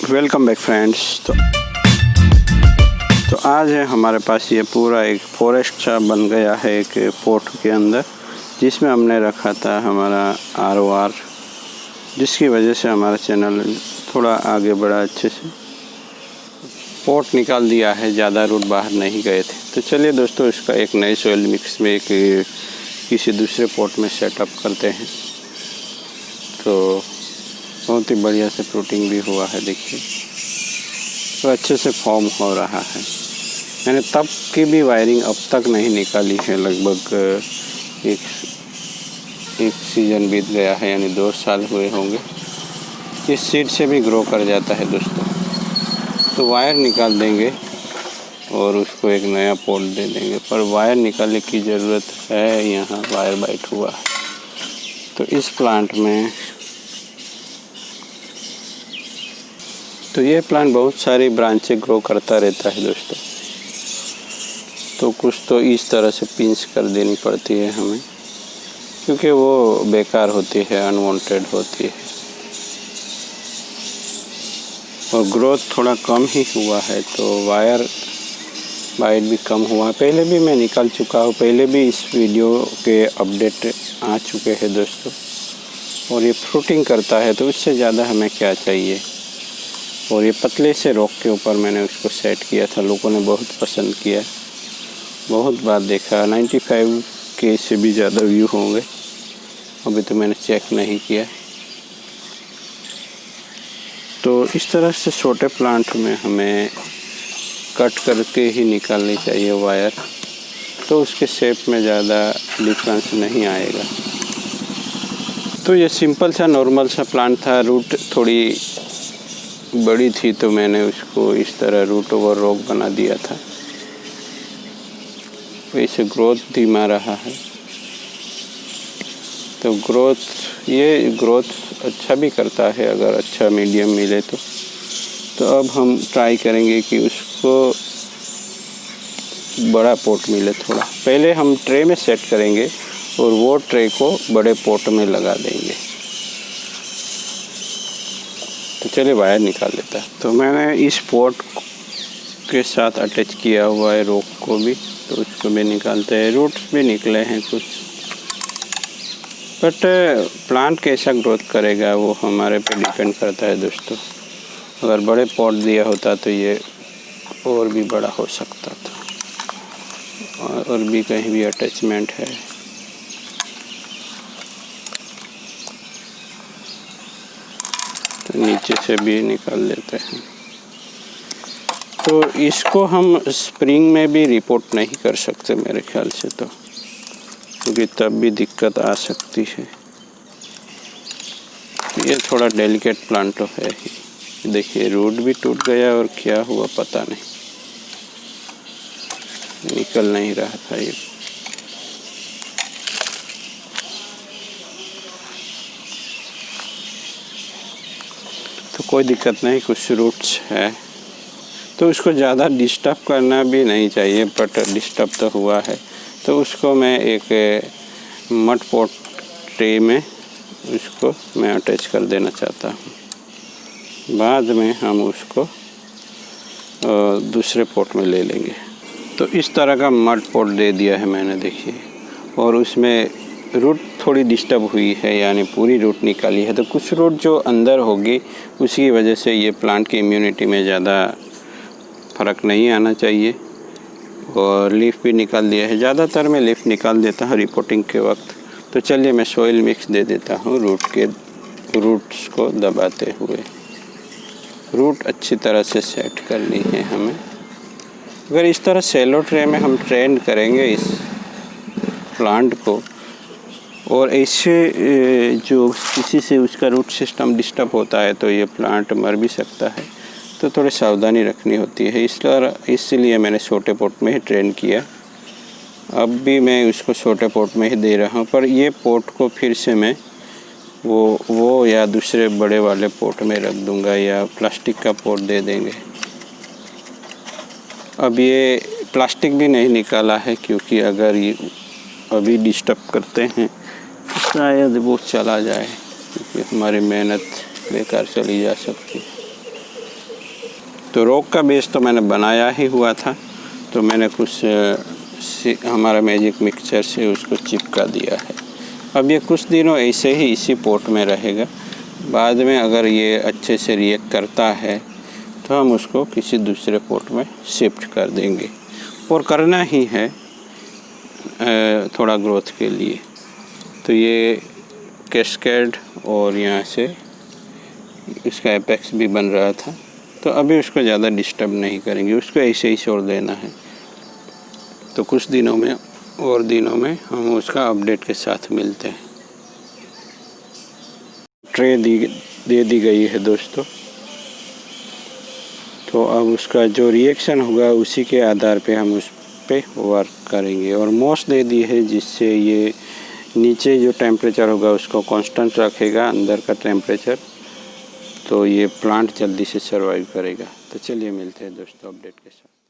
Welcome back friends. तो आज है हमारे पास ये पूरा एक फॉरेस्ट सा बन गया है एक पोर्ट के अंदर, जिसमें हमने रखा था हमारा ROR, जिसकी वजह से हमारा चैनल थोड़ा आगे बढ़ा। अच्छे से पोर्ट निकाल दिया है, ज़्यादा रूट बाहर नहीं गए थे। तो चलिए दोस्तों, इसका एक नए सोइल मिक्स में एक किसी दूसरे पोर्ट में सेटअप करते हैं। तो बहुत ही बढ़िया से फ्रूटिंग भी हुआ है, देखिए तो अच्छे से फॉर्म हो रहा है। मैंने तब की भी वायरिंग अब तक नहीं निकाली है, लगभग एक सीज़न बीत गया है, यानी 2 साल हुए होंगे। इस सीड से भी ग्रो कर जाता है दोस्तों। तो वायर निकाल देंगे और उसको एक नया पोर्ट दे देंगे, पर वायर निकालने की ज़रूरत है। यहाँ वायर बाइट हुआ है। तो इस प्लांट में तो ये प्लांट बहुत सारी ब्रांचें ग्रो करता रहता है दोस्तों। तो कुछ तो इस तरह से पिंच कर देनी पड़ती है हमें, क्योंकि वो बेकार होती है, अनवांटेड होती है। और ग्रोथ थोड़ा कम ही हुआ है, तो वायर बाइट भी कम हुआ है। पहले भी मैं निकाल चुका हूँ, पहले भी इस वीडियो के अपडेट आ चुके हैं दोस्तों। और ये फ्रूटिंग करता है, तो उससे ज़्यादा हमें क्या चाहिए। और ये पतले से रॉक के ऊपर मैंने उसको सेट किया था। लोगों ने बहुत पसंद किया, बहुत बार देखा। 95K से भी ज़्यादा व्यू होंगे। अभी तो मैंने चेक नहीं किया। तो इस तरह से छोटे प्लांट में हमें कट करके ही निकालनी चाहिए वायर, तो उसके शेप में ज़्यादा डिफरेंस नहीं आएगा। तो ये सिंपल सा नॉर्मल सा प्लांट था। रूट थोड़ी बड़ी थी, तो मैंने उसको इस तरह रूट ओवर रॉक बना दिया था। वैसे ग्रोथ धीमा रहा है, तो ये ग्रोथ अच्छा भी करता है अगर अच्छा मीडियम मिले तो। अब हम ट्राई करेंगे कि उसको बड़ा पोट मिले थोड़ा। पहले हम ट्रे में सेट करेंगे और वो ट्रे को बड़े पोट में लगा देंगे। तो चलिए वायर निकाल लेता है। तो मैंने इस पोर्ट के साथ अटैच किया हुआ है रॉक को भी, तो उसको भी निकालते हैं। रूट्स भी निकले हैं कुछ, बट प्लांट कैसा ग्रोथ करेगा वो हमारे पे डिपेंड करता है दोस्तों। अगर बड़े पॉट दिया होता तो ये और भी बड़ा हो सकता था। और भी कहीं भी अटैचमेंट है। तो नीचे से भी निकाल लेते हैं। तो इसको हम स्प्रिंग में भी रिपोर्ट नहीं कर सकते मेरे ख्याल से, तो क्योंकि तब भी दिक्कत आ सकती है। ये थोड़ा डेलिकेट प्लांट है ही। देखिए रूट भी टूट गया और क्या हुआ पता नहीं, निकल नहीं रहा था ये। तो कोई दिक्कत नहीं, कुछ रूट्स है तो उसको ज़्यादा डिस्टर्ब करना भी नहीं चाहिए, बट डिस्टर्ब तो हुआ है। तो उसको मैं एक मड पॉट ट्रे में उसको मैं अटैच कर देना चाहता हूँ। बाद में हम उसको दूसरे पॉट में ले लेंगे। तो इस तरह का मड पॉट दे दिया है मैंने, देखिए। और उसमें रूट थोड़ी डिस्टर्ब हुई है, यानी पूरी रूट निकाली है। तो कुछ रूट जो अंदर होगी, उसकी वजह से ये प्लांट की इम्यूनिटी में ज़्यादा फ़र्क नहीं आना चाहिए। और लीफ भी निकाल दिया है। ज़्यादातर मैं लीफ निकाल देता हूँ रिपोर्टिंग के वक्त। तो चलिए मैं सोइल मिक्स दे देता हूँ रूट्स को दबाते हुए। रूट अच्छी तरह से सेट करनी है हमें। अगर इस तरह सेलो ट्रे में हम ट्रेंड करेंगे इस प्लांट को, और ऐसे जो किसी से उसका रूट सिस्टम डिस्टर्ब होता है, तो ये प्लांट मर भी सकता है। तो थोड़ी सावधानी रखनी होती है। इसलिए मैंने छोटे पोट में ही ट्रेन किया। अब भी मैं उसको छोटे पोट में ही दे रहा हूँ, पर ये पोट को फिर से मैं वो या दूसरे बड़े वाले पोट में रख दूँगा, या प्लास्टिक का पोट दे देंगे। अब ये प्लास्टिक भी नहीं निकाला है, क्योंकि अगर ये अभी डिस्टर्ब करते हैं तो शायद वो चला जाए, क्योंकि हमारी मेहनत बेकार चली जा सकती है। तो रॉक का बेस तो मैंने बनाया ही हुआ था, तो मैंने कुछ हमारा मैजिक मिक्सचर से उसको चिपका दिया है। अब ये कुछ दिनों ऐसे ही इसी पॉट में रहेगा। बाद में अगर ये अच्छे से रिएक्ट करता है तो हम उसको किसी दूसरे पॉट में शिफ्ट कर देंगे, और करना ही है थोड़ा ग्रोथ के लिए। तो ये कैस्केड और यहाँ से इसका एपेक्स भी बन रहा था, तो अभी उसको ज़्यादा डिस्टर्ब नहीं करेंगे, उसको ऐसे ही छोड़ देना है। तो कुछ दिनों में हम उसका अपडेट के साथ मिलते हैं। ट्रे दे दी गई है दोस्तों, तो अब उसका जो रिएक्शन होगा उसी के आधार पे हम उस पे वर्क करेंगे। और मॉस दे दी है जिससे ये नीचे जो टेम्परेचर होगा उसको कांस्टेंट रखेगा, अंदर का टेम्परेचर, तो ये प्लांट जल्दी से सर्वाइव करेगा। तो चलिए मिलते हैं दोस्तों अपडेट के साथ।